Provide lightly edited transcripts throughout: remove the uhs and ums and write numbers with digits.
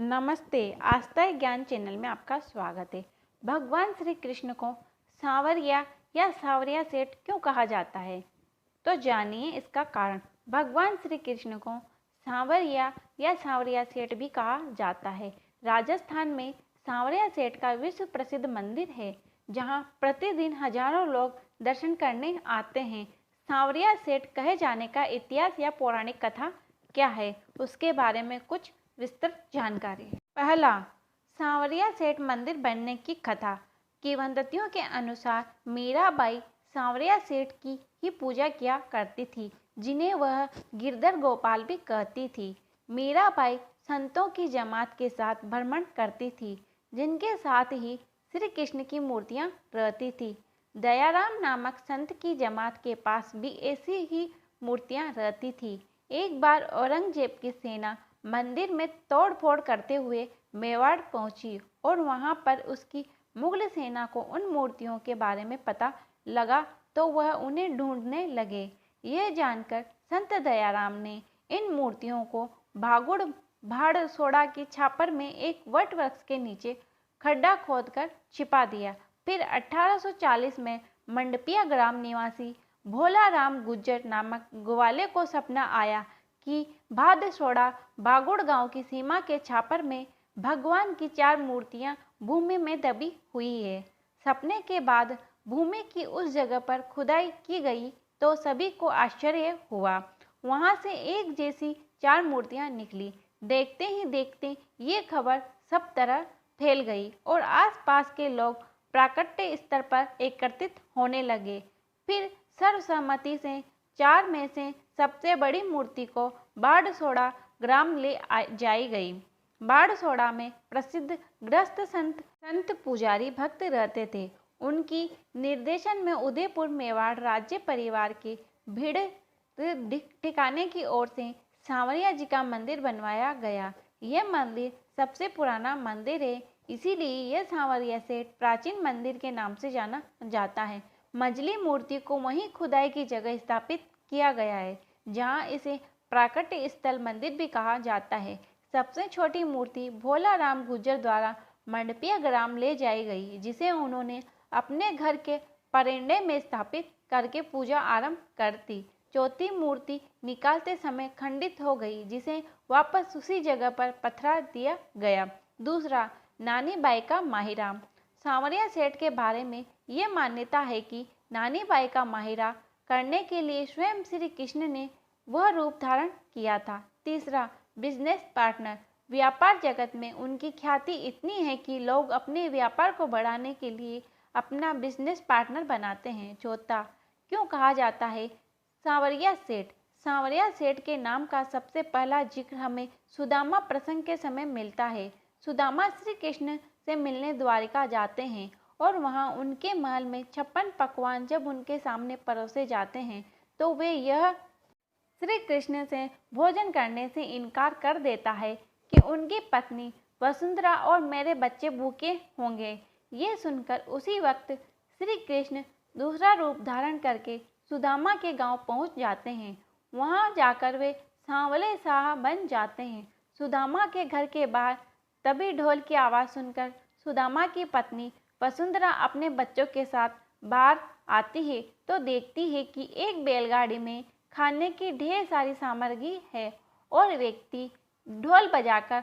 नमस्ते। आस्था ज्ञान चैनल में आपका स्वागत है। भगवान श्री कृष्ण को सांवरिया या सांवरिया सेठ क्यों कहा जाता है, तो जानिए इसका कारण। भगवान श्री कृष्ण को सांवरिया या सांवरिया सेठ भी कहा जाता है। राजस्थान में सांवरिया सेठ का विश्व प्रसिद्ध मंदिर है, जहां प्रतिदिन हजारों लोग दर्शन करने आते हैं। सांवरिया सेठ कहे जाने का इतिहास या पौराणिक कथा क्या है, उसके बारे में कुछ विस्तृत जानकारी। पहला, सांवरिया सेठ मंदिर बनने की कथा। किंवदंतियों के अनुसार मीराबाई सांवरिया सेठ की ही पूजा किया करती थी, जिन्हें वह गिरधर गोपाल भी कहती थी। मीराबाई संतों की जमात के साथ भ्रमण करती थी, जिनके साथ ही श्री कृष्ण की मूर्तियां रहती थी। दयाराम नामक संत की जमात के पास भी ऐसी ही मूर्तियां रहती थी। एक बार औरंगजेब की सेना मंदिर में तोड़फोड़ करते हुए मेवाड़ पहुंची और वहां पर उसकी मुगल सेना को उन मूर्तियों के बारे में पता लगा, तो वह उन्हें ढूंढने लगे। यह जानकर संत दयाराम ने इन मूर्तियों को भाड़सोड़ा की छापर में एक वट वृक्ष के नीचे खड्डा खोदकर छिपा दिया। फिर 1840 में मंडपिया ग्राम निवासी भोला राम गुज्जर नामक ग्वाले को सपना आया कि भादसोड़ा बागुड़ गांव की सीमा के छापर में भगवान की 4 मूर्तियां भूमि में दबी हुई है। सपने के बाद भूमि की उस जगह पर खुदाई की गई तो सभी को आश्चर्य हुआ। वहां से एक जैसी 4 मूर्तियां निकली। देखते ही देखते ये खबर सब तरह फैल गई और आसपास के लोग प्राकट्य स्तर पर एकत्रित होने लगे। फिर सर्वसम्मति से 4 में से सबसे बड़ी मूर्ति को बाड़सोड़ा ग्राम ले जाई गई। बाड़सोड़ा में प्रसिद्ध गृहस्थ संत पुजारी भक्त रहते थे। उनकी निर्देशन में उदयपुर मेवाड़ राज्य परिवार के भीड़ ठिकाने की ओर से सांवरिया जी का मंदिर बनवाया गया। यह मंदिर सबसे पुराना मंदिर है, इसीलिए यह सांवरिया सेठ प्राचीन मंदिर के नाम से जाना जाता है। मझली मूर्ति को वहीं खुदाई की जगह स्थापित किया गया है, जहां इसे प्राकट्य स्थल मंदिर भी कहा जाता है। सबसे छोटी मूर्ति भोला राम गुज्जर द्वारा मंडपिया ग्राम ले जाई गई, जिसे उन्होंने अपने घर के परेंडे में स्थापित करके पूजा आरंभ कर दी। चौथी मूर्ति निकालते समय खंडित हो गई, जिसे वापस उसी जगह पर पथरा दिया गया। दूसरा, नानी बाई का माहिरा। सांवरिया सेठ के बारे में ये मान्यता है कि नानी बाई का माहिरा करने के लिए स्वयं श्री कृष्ण ने वह रूप धारण किया था। तीसरा, बिजनेस पार्टनर। व्यापार जगत में उनकी ख्याति इतनी है कि लोग अपने व्यापार को बढ़ाने के लिए अपना बिजनेस पार्टनर बनाते हैं। चौथा, क्यों कहा जाता है सांवरिया सेठ। सांवरिया सेठ के नाम का सबसे पहला जिक्र हमें सुदामा प्रसंग के समय मिलता है। सुदामा श्री कृष्ण से मिलने द्वारिका जाते हैं और वहां उनके महल में 56 पकवान जब उनके सामने परोसे जाते हैं, तो वे यह श्री कृष्ण से भोजन करने से इनकार कर देता है कि उनकी पत्नी वसुंधरा और मेरे बच्चे भूखे होंगे। ये सुनकर उसी वक्त श्री कृष्ण दूसरा रूप धारण करके सुदामा के गांव पहुंच जाते हैं। वहां जाकर वे सांवले शाह बन जाते हैं। सुदामा के घर के बाहर तभी ढोल की आवाज़ सुनकर सुदामा की पत्नी वसुंधरा अपने बच्चों के साथ बाहर आती है तो देखती है कि एक बैलगाड़ी में खाने की ढेर सारी सामग्री है और व्यक्ति ढोल बजाकर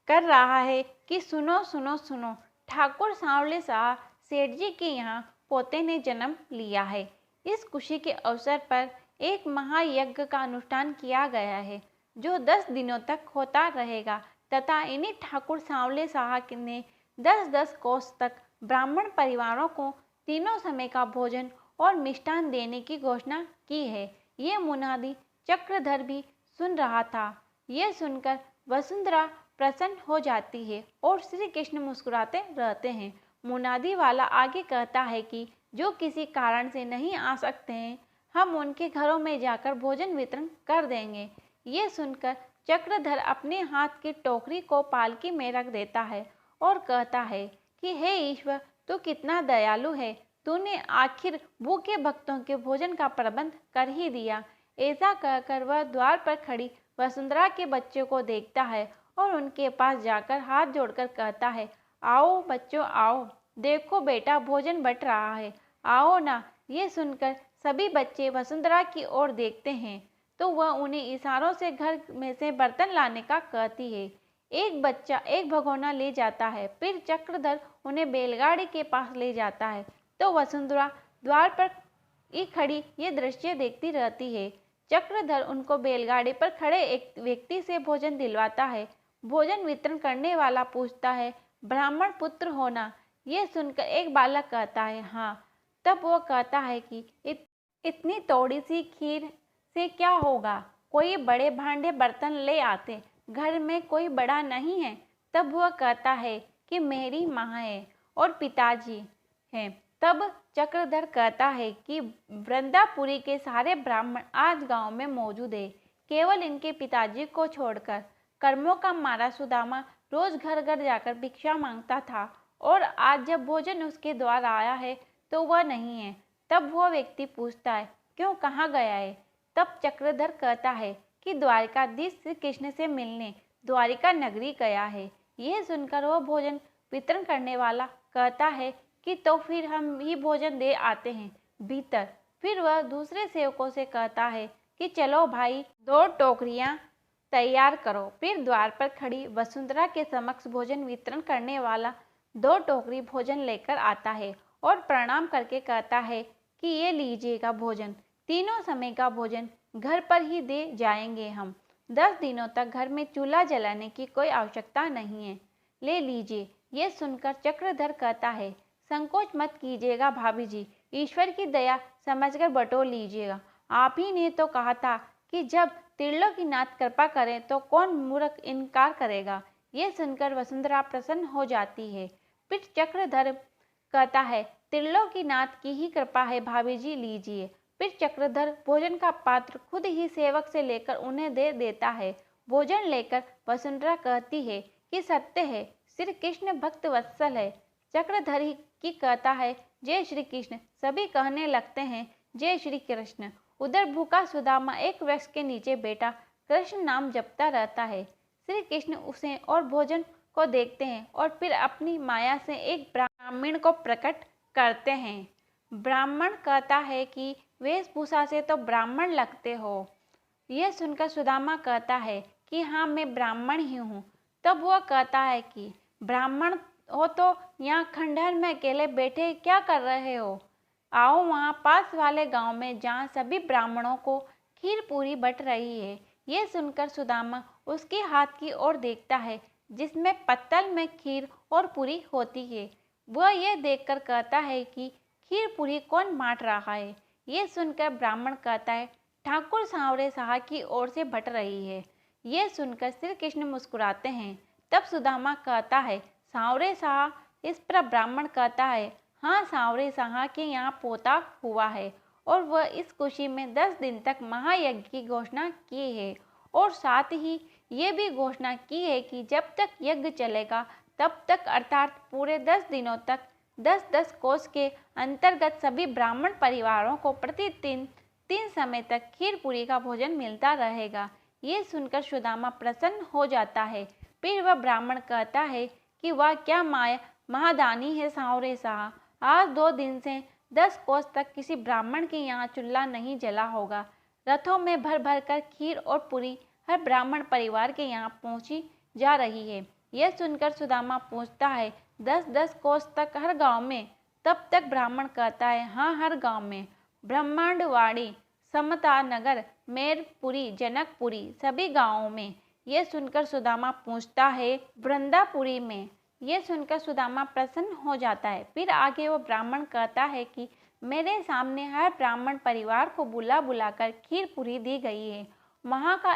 कर रहा है कि सुनो सुनो सुनो, ठाकुर सांवले शाह सेठ जी के यहाँ पोते ने जन्म लिया है। इस खुशी के अवसर पर एक महायज्ञ का अनुष्ठान किया गया है, जो 10 दिनों तक होता रहेगा तथा इन्हीं ठाकुर सांवले शाह ने 10-10 कोस तक ब्राह्मण परिवारों को तीनों समय का भोजन और मिष्ठान देने की घोषणा की है। ये मुनादी चक्रधर भी सुन रहा था। यह सुनकर वसुंधरा प्रसन्न हो जाती है और श्री कृष्ण मुस्कुराते रहते हैं। मुनादी वाला आगे कहता है कि जो किसी कारण से नहीं आ सकते हैं, हम उनके घरों में जाकर भोजन वितरण कर देंगे। ये सुनकर चक्रधर अपने हाथ की टोकरी को पालकी में रख देता है और कहता है कि हे ईश्वर, तू कितना दयालु है, तूने आखिर भूखे भक्तों के भोजन का प्रबंध कर ही दिया। ऐसा कहकर वह द्वार पर खड़ी वसुंधरा के बच्चे को देखता है और उनके पास जाकर हाथ जोड़कर कहता है, आओ बच्चों आओ, देखो बेटा भोजन बट रहा है, आओ ना। ये सुनकर सभी बच्चे वसुंधरा की ओर देखते हैं तो वह उन्हें इशारों से घर में से बर्तन लाने का कहती है। एक बच्चा एक भगोना ले जाता है, फिर चक्रधर उन्हें बैलगाड़ी के पास ले जाता है तो वसुंधरा द्वार पर ही खड़ी ये दृश्य देखती रहती है। चक्रधर उनको बैलगाड़ी पर खड़े एक व्यक्ति से भोजन दिलवाता है। भोजन वितरण करने वाला पूछता है, ब्राह्मण पुत्र होना? ये सुनकर एक बालक कहता है, हाँ। तब वो कहता है कि इतनी थोड़ी सी खीर से क्या होगा, कोई बड़े भांडे बर्तन ले आते, घर में कोई बड़ा नहीं है। तब वह कहता है कि मेरी माँ है और पिताजी हैं। तब चक्रधर कहता है कि वृंदापुरी के सारे ब्राह्मण आज गांव में मौजूद है, केवल इनके पिताजी को छोड़कर। कर्मों का मारा सुदामा रोज घर घर जाकर भिक्षा मांगता था और आज जब भोजन उसके द्वार आया है तो वह नहीं है। तब वह व्यक्ति पूछता है, क्यों, कहाँ गया है? तब चक्रधर कहता है कि द्वारिकाधीश श्री कृष्ण से मिलने द्वारिका नगरी गया है। यह सुनकर वह भोजन वितरण करने वाला कहता है कि तो फिर हम ही भोजन दे आते हैं भीतर। फिर वह दूसरे सेवकों से कहता है कि चलो भाई, 2 टोकरियां तैयार करो। फिर द्वार पर खड़ी वसुंधरा के समक्ष भोजन वितरण करने वाला 2 टोकरी भोजन लेकर आता है और प्रणाम करके कहता है कि ये लीजिएगा भोजन, तीनों समय का भोजन घर पर ही दे जाएंगे हम। 10 दिनों तक घर में चूल्हा जलाने की कोई आवश्यकता नहीं है, ले लीजिए। ये सुनकर चक्रधर कहता है, संकोच मत कीजिएगा भाभी जी, ईश्वर की दया समझकर बटोर लीजिएगा। आप ही ने तो कहा था कि जब त्रिलोकीनाथ कृपा करें तो कौन मूर्ख इनकार करेगा। ये सुनकर वसुंधरा प्रसन्न हो जाती है। फिर चक्रधर कहता है, त्रिलोकीनाथ की ही कृपा है भाभी जी, लीजिए। फिर चक्रधर भोजन का पात्र खुद ही सेवक से लेकर उन्हें दे देता है। भोजन लेकर वसुंधरा कहती है कि सत्य है, श्री कृष्ण भक्त वत्सल है। चक्रधर ही की कहता है, जय श्री कृष्ण। सभी कहने लगते हैं, जय श्री कृष्ण। उधर भूखा सुदामा एक वृक्ष के नीचे बैठा कृष्ण नाम जपता रहता है। श्री कृष्ण उसे और भोजन को देखते हैं और फिर अपनी माया से एक ब्राह्मण को प्रकट करते हैं। ब्राह्मण कहता है कि वेशभूषा से तो ब्राह्मण लगते हो। यह सुनकर सुदामा कहता है कि हाँ, मैं ब्राह्मण ही हूँ। तब वह कहता है कि ब्राह्मण हो तो यहाँ खंडहर में अकेले बैठे क्या कर रहे हो? आओ वहाँ पास वाले गांव में जहाँ सभी ब्राह्मणों को खीर पूरी बट रही है। ये सुनकर सुदामा उसके हाथ की ओर देखता है जिसमें पत्तल में खीर और पूरी होती है। वह यह देखकर कहता है कि खीर पूरी कौन बांट रहा है? ये सुनकर ब्राह्मण कहता है, ठाकुर सांवरे शाह की ओर से बट रही है। ये सुनकर श्री कृष्ण मुस्कुराते हैं। तब सुदामा कहता है, सांवरे शाह? इस पर ब्राह्मण कहता है, हाँ, सांवरे शाह के यहाँ पोता हुआ है और वह इस खुशी में 10 दिन तक महायज्ञ की घोषणा की है और साथ ही ये भी घोषणा की है कि जब तक यज्ञ चलेगा तब तक, अर्थात पूरे 10 दिनों तक 10-10 कोस के अंतर्गत सभी ब्राह्मण परिवारों को प्रतिदिन 3 समय तक खीर पूरी का भोजन मिलता रहेगा। ये सुनकर सुदामा प्रसन्न हो जाता है। फिर वह ब्राह्मण कहता है कि वह क्या माया महादानी है सांवरे शाह, आज 2 दिन से 10 कोस तक किसी ब्राह्मण के यहाँ चूल्हा नहीं जला होगा। रथों में भर भर कर खीर और पूरी हर ब्राह्मण परिवार के यहाँ पहुँची जा रही है। यह सुनकर सुदामा पूछता है, 10-10 कोस तक हर गांव में? तब तक ब्राह्मण कहता है, हाँ, हर गांव में। ब्रह्मांडवाड़ी, समता नगर, मेरपुरी, जनकपुरी, सभी गांवों में। यह सुनकर सुदामा पूछता है, वृंदापुरी में? यह सुनकर सुदामा प्रसन्न हो जाता है। फिर आगे वो ब्राह्मण कहता है कि मेरे सामने हर ब्राह्मण परिवार को बुला बुलाकर खीर पूरी दी गई है। वहाँ का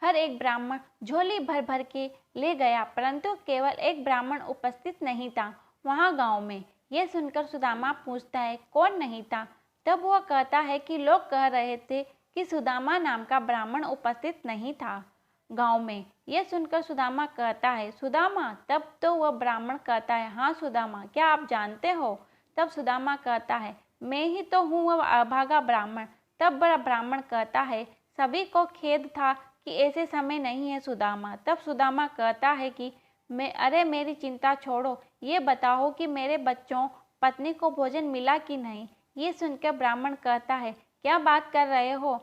हर एक ब्राह्मण झोली भर भर के ले गया, परंतु केवल एक ब्राह्मण उपस्थित नहीं था वहाँ गांव में। यह सुनकर सुदामा पूछता है, कौन नहीं था? तब वह कहता है कि लोग कह रहे थे कि सुदामा नाम का ब्राह्मण उपस्थित नहीं था गांव में। यह सुनकर सुदामा कहता है, सुदामा? तब तो वह ब्राह्मण कहता है, हाँ सुदामा, क्या आप जानते हो? तब सुदामा कहता है, मैं ही तो हूँ वह अभागा ब्राह्मण। तब बड़ा ब्राह्मण कहता है, सभी को खेद था कि ऐसे समय नहीं है सुदामा। तब सुदामा कहता है कि अरे मेरी चिंता छोड़ो, ये बताओ कि मेरे बच्चों पत्नी को भोजन मिला कि नहीं। ये सुनकर ब्राह्मण कहता है, क्या बात कर रहे हो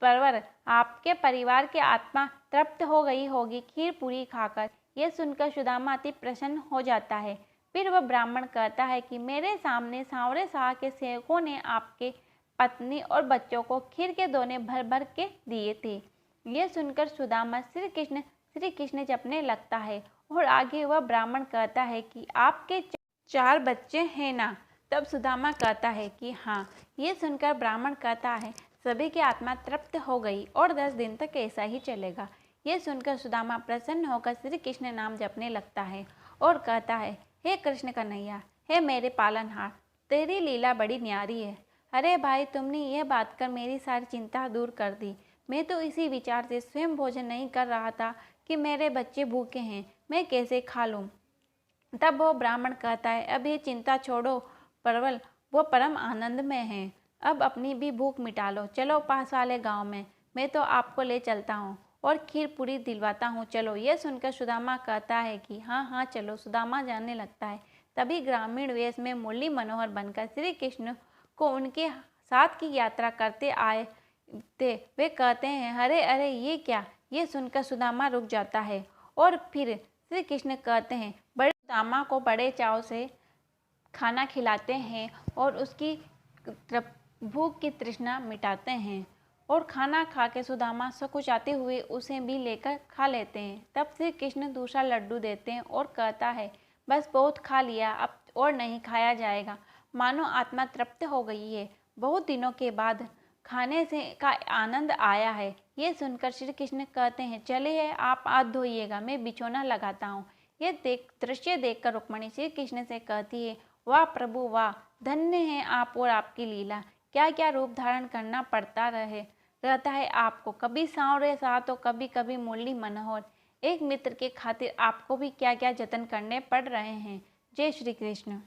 परवर, आपके परिवार की आत्मा तृप्त हो गई होगी खीर पूरी खाकर। यह सुनकर सुदामा अति प्रसन्न हो जाता है। फिर वह ब्राह्मण कहता है कि मेरे सामने सांवरे शाह के सेवकों ने आपके पत्नी और बच्चों को खीर के दोने भर भर के दिए थे। यह सुनकर सुदामा श्री कृष्ण जपने लगता है और आगे वह ब्राह्मण कहता है कि आपके 4 बच्चे हैं ना। तब सुदामा कहता है कि हाँ। ये सुनकर ब्राह्मण कहता है, सभी की आत्मा तृप्त हो गई और 10 दिन तक ऐसा ही चलेगा। ये सुनकर सुदामा प्रसन्न होकर श्री कृष्ण नाम जपने लगता है और कहता है, हे कृष्ण कन्हैया, हे मेरे पालनहार, तेरी लीला बड़ी न्यारी है। अरे भाई, तुमने यह बात कर मेरी सारी चिंता दूर कर दी। मैं तो इसी विचार से स्वयं भोजन नहीं कर रहा था कि मेरे बच्चे भूखे हैं, मैं कैसे खा लूँ। तब वो ब्राह्मण कहता है, अब ये चिंता छोड़ो परवल, वो परम आनंद में है। अब अपनी भी भूख मिटा लो। चलो पास वाले गांव में, मैं तो आपको ले चलता हूँ और खीर पूरी दिलवाता हूँ, चलो। यह सुनकर सुदामा कहता है कि हाँ हाँ चलो। सुदामा जाने लगता है। तभी ग्रामीण वेश में मुरली मनोहर बनकर श्री कृष्ण को उनके साथ की यात्रा करते आए थे वे कहते हैं, अरे अरे ये क्या। ये सुनकर सुदामा रुक जाता है और फिर श्री कृष्ण कहते हैं, बड़े सुदामा को बड़े चाव से खाना खिलाते हैं और उसकी भूख की तृष्णा मिटाते हैं और खाना खा के सुदामा सकुचाते हुए उसे भी लेकर खा लेते हैं। तब श्री कृष्ण दूसरा लड्डू देते हैं और कहता है, बस बहुत खा लिया, अब और नहीं खाया जाएगा। मानो आत्मा तृप्त हो गई है, बहुत दिनों के बाद खाने से का आनंद आया है। ये सुनकर श्री कृष्ण कहते हैं, चलिए आप हाथ धोइएगा, मैं बिछौना लगाता हूँ। ये दृश्य देखकर रुक्मणी श्री कृष्ण से कहती है, वाह प्रभु वाह, धन्य हैं आप और आपकी लीला। क्या क्या रूप धारण करना पड़ता रहता है आपको, कभी सांवरे शाह तो कभी कभी मुरली मनोहर। एक मित्र के खातिर आपको भी क्या क्या जतन करने पड़ रहे हैं। जय श्री कृष्ण।